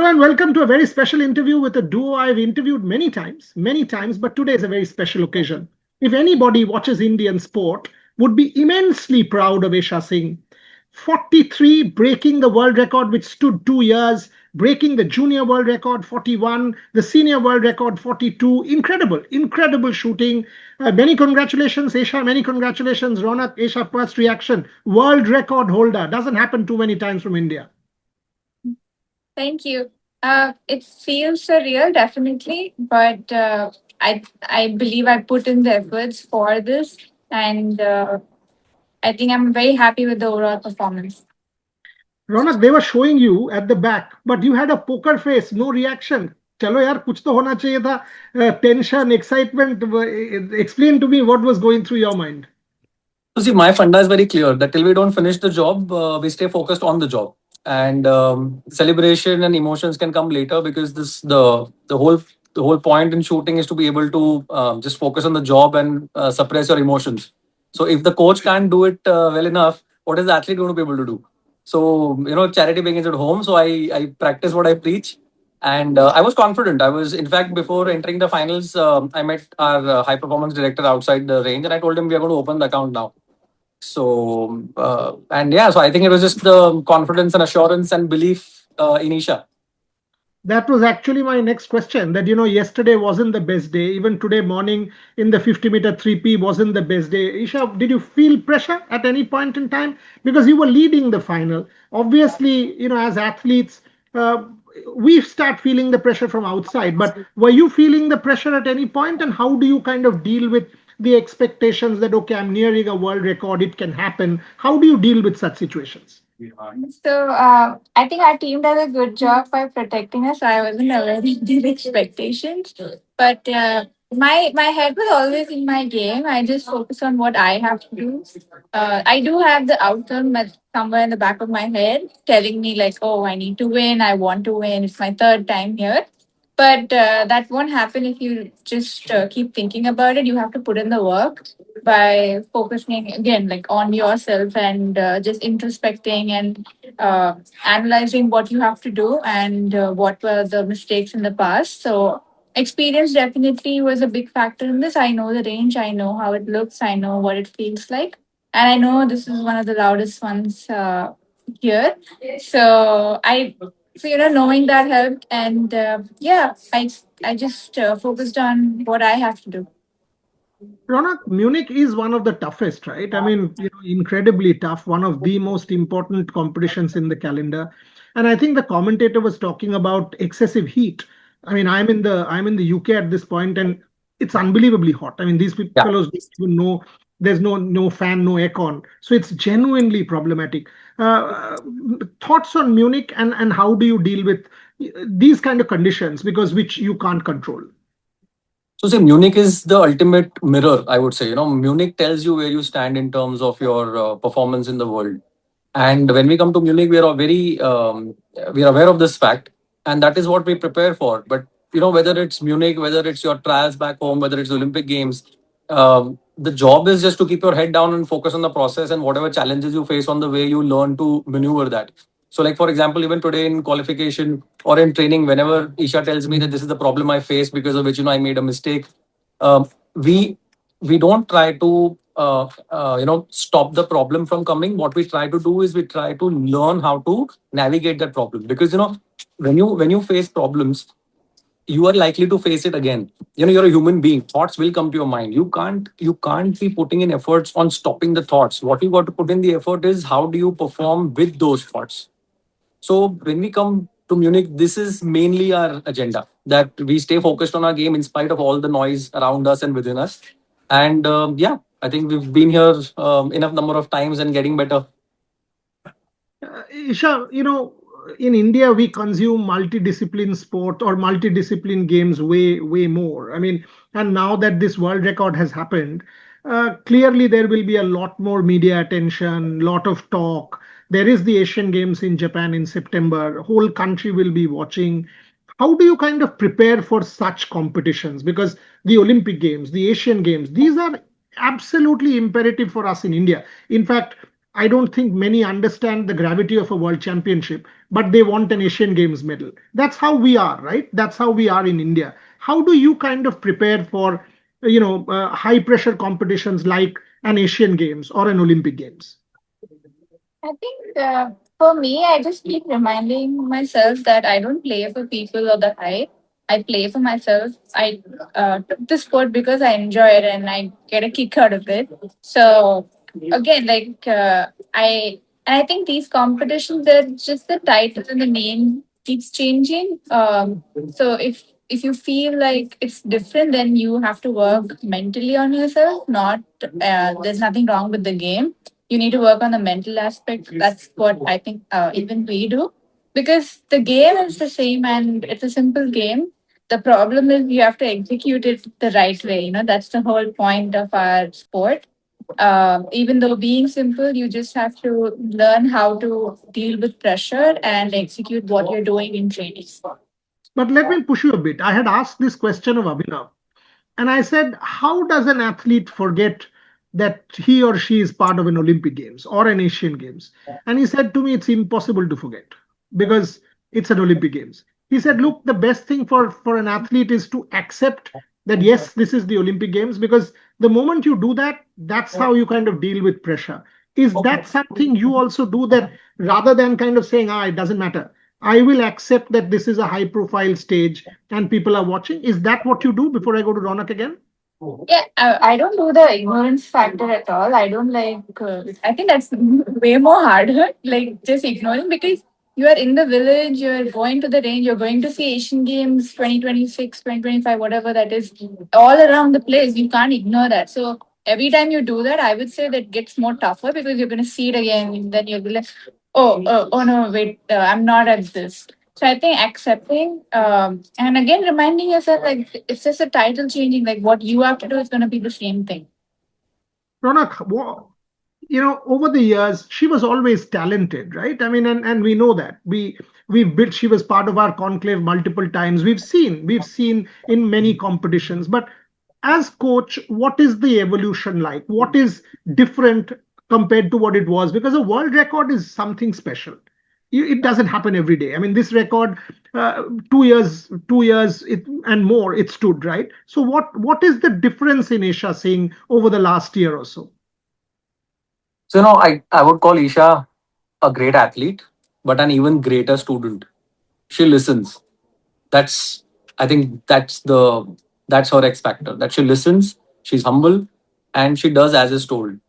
Hello and welcome to a very special interview with a duo I've interviewed many times, but today is a very special occasion. If anybody watches Indian sport, would be immensely proud of Esha Singh. 43, breaking the world record which stood 2 years, breaking the junior world record 41, the senior world record 42. Incredible shooting. Many congratulations, Esha. Many congratulations, Ronak. Esha, first reaction. World record holder. Doesn't happen too many times from India. Thank you. It feels surreal, definitely, but I believe I put in the efforts for this, and I think I'm very happy with the overall performance. Ronak, they were showing you at the back, but you had a poker face, no reaction. चलो यार कुछ तो होना चाहिए था. Tension, excitement. Explain to me what was going through your mind. So see, my funda is very clear that till we don't finish the job, we stay focused on the job, and celebration and emotions can come later because the whole point in shooting is to be able to just focus on the job and suppress your emotions. So if the coach can't do it well enough, what is the athlete going to be able to do? So charity begins at home. So I practice what I preach, and I was confident. I was, in fact, before entering the finals, I met our high performance director outside the range, and I told him we are going to open the account now. So and yeah, so I think it was just the confidence and assurance and belief in Isha. That was actually my next question. That yesterday wasn't the best day. Even today morning in the 50-meter 3P wasn't the best day. Isha, did you feel pressure at any point in time because you were leading the final? Obviously, as athletes, we start feeling the pressure from outside. But were you feeling the pressure at any point? And how do you kind of deal with the expectations that okay, I'm nearing a world record, it can happen? How do you deal with such situations? So I think our team does a good job by protecting us. I wasn't aware of these expectations, but my head was always in my game. I just focus on what I have to do. I do have the outcome somewhere in the back of my head telling me like, oh, I need to win. I want to win. It's my third time here. But that won't happen if you just keep thinking about it. You have to put in the work by focusing again like on yourself and just introspecting and analyzing what you have to do and what were the mistakes in the past. So experience definitely was a big factor in this. I know the range, I know how it looks, I know what it feels like, and I know this is one of the loudest ones here. So knowing that helped, and I just focused on what I have to do. Ronak, Munich is one of the toughest, right? I mean, incredibly tough, one of the most important competitions in the calendar. And I think the commentator was talking about excessive heat. I mean, I'm in the UK at this point, and it's unbelievably hot. I mean, these Yeah. fellows don't even know there's no fan, no aircon. So it's genuinely problematic. Uh, Thoughts on Munich and how do you deal with these kind of conditions because which you can't control? So see, Munich is the ultimate mirror, I would say. Munich tells you where you stand in terms of your performance in the world. And when we come to Munich, we are aware of this fact, and that is what we prepare for. But whether it's Munich, whether it's your trials back home, whether it's Olympic Games, the job is just to keep your head down and focus on the process and whatever challenges you face on the way, you learn to maneuver that. So, like for example, even today in qualification or in training, whenever Isha tells me that this is the problem I face because of which I made a mistake, um, we we don't try to stop the problem from coming. What we try to do is we try to learn how to navigate that problem because when you face problems, you are likely to face it again. You're a human being. Thoughts will come to your mind. You can't be putting in efforts on stopping the thoughts. What you got to put in the effort is how do you perform with those thoughts. So when we come to Munich, this is mainly our agenda, that we stay focused on our game in spite of all the noise around us and within us. And yeah, I think we've been here enough number of times and getting better. Isha, in India, we consume multidiscipline sport or multidiscipline games way more. I mean, and now that this world record has happened, clearly there will be a lot more media attention, lot of talk. There is the Asian Games in Japan in September. Whole country will be watching. How do you kind of prepare for such competitions? Because the Olympic Games, the Asian Games, these are absolutely imperative for us in India. In fact, I don't think many understand the gravity of a world championship, but they want an Asian Games medal. That's how we are, right? That's how we are in India. How do you kind of prepare for, high pressure competitions like an Asian Games or an Olympic Games? I think for me, I just keep reminding myself that I don't play for people or the hype. I play for myself. I took the sport because I enjoy it and I get a kick out of it. So again, I think these competitions, they're just the title and the name keeps changing. So if you feel like it's different, then you have to work mentally on yourself. Not there's nothing wrong with the game. You need to work on the mental aspect. That's what I think even we do, because the game is the same and it's a simple game. The problem is you have to execute it the right way. That's the whole point of our sport. Even though being simple, you just have to learn how to deal with pressure and execute what you're doing in training. But let me push you a bit. I had asked this question of Abhinav, and I said, how does an athlete forget that he or she is part of an Olympic Games or an Asian Games? And he said to me, it's impossible to forget because it's an Olympic Games. He said, look, the best thing for an athlete is to accept that, yes, this is the Olympic Games, because the moment you do that, that's how you kind of deal with pressure. Is that something you also do, that rather than kind of saying, it doesn't matter, I will accept that this is a high profile stage and people are watching? Is that what you do before I go to Ronak again? Yeah, I don't do the ignorance factor at all. I don't like, I think that's way more harder, like just ignoring, because you are in the village, you're going to the range, you're going to see Asian Games 2026, 2025, whatever that is, all around the place. You can't ignore that. So every time you do that, I would say that gets more tougher because you're going to see it again. And then you'll be like, oh no, wait, I'm not at this. So I think accepting and again reminding yourself, like it's just a title changing, like what you have to do is going to be the same thing. Ronak, over the years, she was always talented, right? I mean, and we know that. We've built, she was part of our conclave multiple times. We've seen in many competitions. But as coach, what is the evolution like? What is different compared to what it was? Because a world record is something special. It doesn't happen every day. I mean, this record, 2 years and more, it stood, right? So what is the difference in Esha Singh over the last year or so? So, I would call Isha a great athlete, but an even greater student. She listens. That's, I think that's her X factor. That she listens, she's humble, and she does as is told.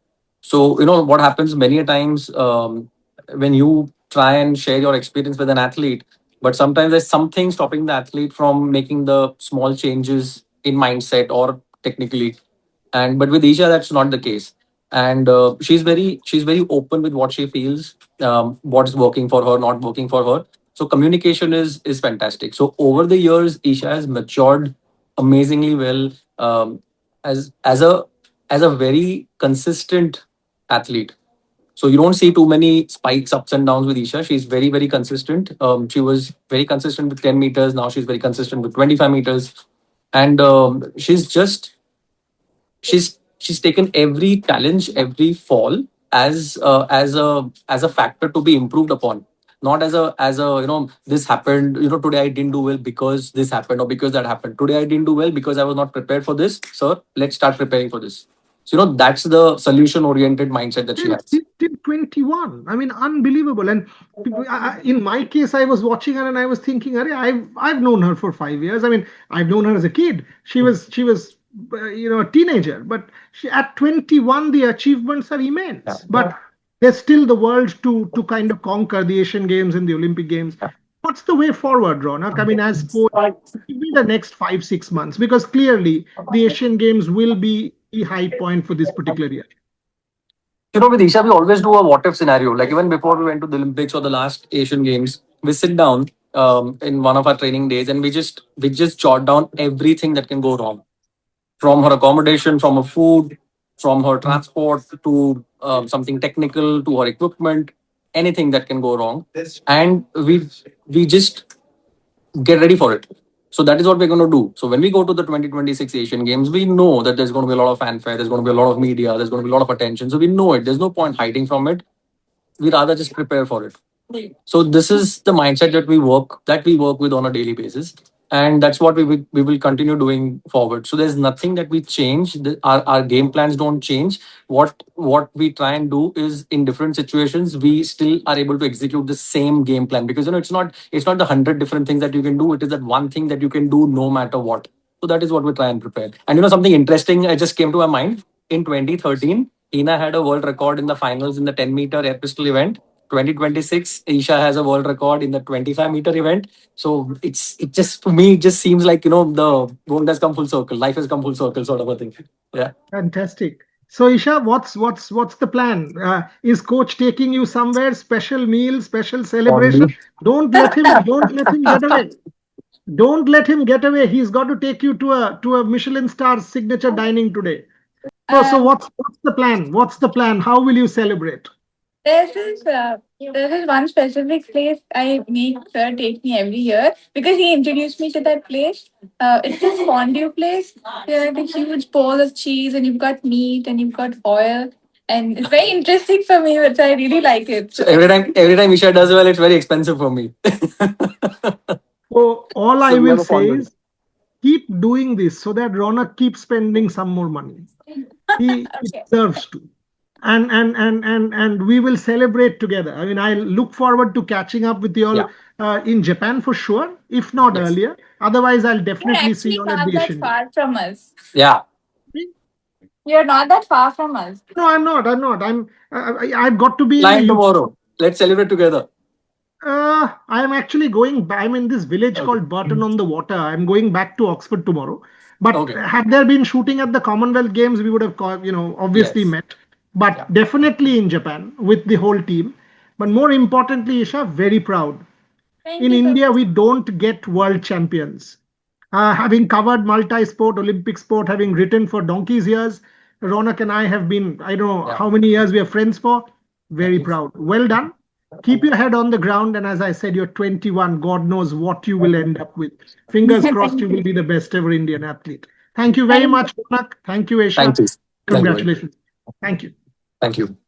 So, what happens many a times when you try and share your experience with an athlete, but sometimes there's something stopping the athlete from making the small changes in mindset or technically. And but with Isha, that's not the case. And she's very open with what she feels, what's working for her, not working for her. So communication is fantastic. So over the years, Isha has matured amazingly well, as a very consistent athlete. So you don't see too many spikes, ups and downs with Isha. She's very, very consistent. She was very consistent with 10 meters. Now she's very consistent with 25 meters. And she's taken every challenge, every fall as a factor to be improved upon. Not as a this happened, today I didn't do well because this happened or because that happened. Today I didn't do well because I was not prepared for this. Sir, let's start preparing for this. So that's the solution oriented mindset that she has. Till 21. I mean, unbelievable. And in my case, I was watching her and I was thinking, I've known her for 5 years. I mean, I've known her as a kid. She was a teenager, but at 21, the achievements are immense. Yeah. But there's still the world to kind of conquer, the Asian Games and the Olympic Games. What's the way forward, Ronak? I mean, as coach, give me the next 5 6 months, because clearly the Asian Games will be the high point for this particular year. With Isha, we always do a what if scenario. Like even before we went to the Olympics or the last Asian Games, we sit down in one of our training days and we just jot down everything that can go wrong, from her accommodation, from her food, from her transport to something technical to her equipment, anything that can go wrong, and we just get ready for it. So that is what we're going to do. So when we go to the 2026 Asian Games, we know that there's going to be a lot of fanfare, there's going to be a lot of media, there's going to be a lot of attention. So we know it. There's no point hiding from it. we rather just prepare for it. So this is the mindset that we work with on a daily basis, and that's what we will continue doing forward. So there's nothing that we change. Our game plans don't change. What we try and do is, in different situations, we still are able to execute the same game plan, because it's not the 100 different things that you can do. It is that one thing that you can do no matter what. So that is what we try and prepare. And something interesting I just came to my mind. In 2013, Hina had a world record in the finals in the 10-meter air pistol event. 2026, Isha has a world record in the 25-meter event. So it just, for me, it just seems like, the world has come full circle, life has come full circle, sort of a thing. Yeah. Fantastic. So Isha, what's the plan? Is coach taking you somewhere? Special meal, special For celebration? me, Don't let him get away. Don't let him get away. He's got to take you to a Michelin star signature dining today. So Um, what's the plan? What's the plan? How will you celebrate? there's this one specific place I make sir take me every year because he introduced me to that place. It's this fondue place. You have like a huge bowl of cheese and you've got meat and you've got oil. And it's very interesting for me, but I really like it. so every time Isha does well, it's very expensive for me. So all I So we will have a say fondant. is keep doing this so that Ronak keeps spending some more money. He Okay. deserves to. And we will celebrate together. I mean, I look forward to catching up with you all Yeah. in Japan for sure, if not Yes. earlier. Otherwise, I'll You're definitely see actually you all at not the that Asian Games. far from us. Yeah. You're not that far from us. No, I'm not. I'm not. I've got to be in the Flying UK. tomorrow. Let's celebrate together. I'm actually going. I'm in this village Okay. called Burton on the Water. I'm going back to Oxford tomorrow. But Okay. had there been shooting at the Commonwealth Games, we would have, obviously Yes. met. But Yeah. definitely in Japan with the whole team. But more importantly, Isha, very proud. Thank In you so India, much. we don't get world champions. Having covered multi-sport, Olympic sport, having written for donkey's years, Ronak and I have been, I don't know Yeah. how many years we are friends for. Thank Very you. proud. Well done. Keep your head on the ground. And as I said, you're 21. God knows what you will end up with. Fingers crossed you Thank will you. be the best ever Indian athlete. Thank you very Thank much, Ronak. Thank you, Thank Esha. you. Thank you. Congratulations. Thank you. Thank you.